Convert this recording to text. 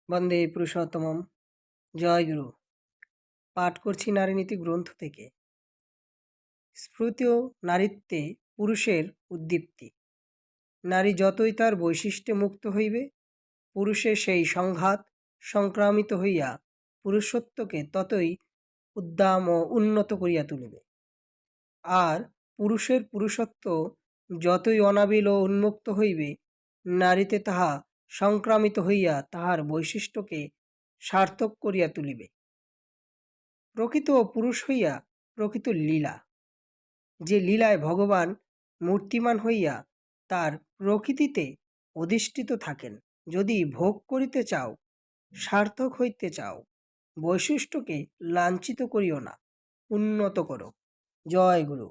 বন্দে পুরুষোত্তমম। জয় গুরু। পাঠ করছি নারীনীতি গ্রন্থ থেকে। স্ফূর্ত নারীত্বে পুরুষের উদ্দীপ্তি। নারী যতই তার বৈশিষ্ট্যে মুক্ত হইবে, পুরুষের সেই সংঘাত সংক্রামিত হইয়া পুরুষত্বকে ততই উদ্দাম ও উন্নত করিয়া তুলিবে। আর পুরুষের পুরুষত্ব যতই অনাবিল ও উন্মুক্ত হইবে, নারীতে তাহা সংক্রামিত হইয়া তাহার বৈশিষ্ট্যকে সার্থক করিয়া তুলিবে। প্রকৃত পুরুষ হইয়া প্রকৃত লীলা, যে লীলায় ভগবান মূর্তিমান হইয়া তার প্রকৃতিতে অধিষ্ঠিত থাকেন। যদি ভোগ করিতে চাও, সার্থক হইতে চাও, বৈশিষ্ট্যকে লাঞ্ছিত করিও না, উন্নত করো। জয় গুরু।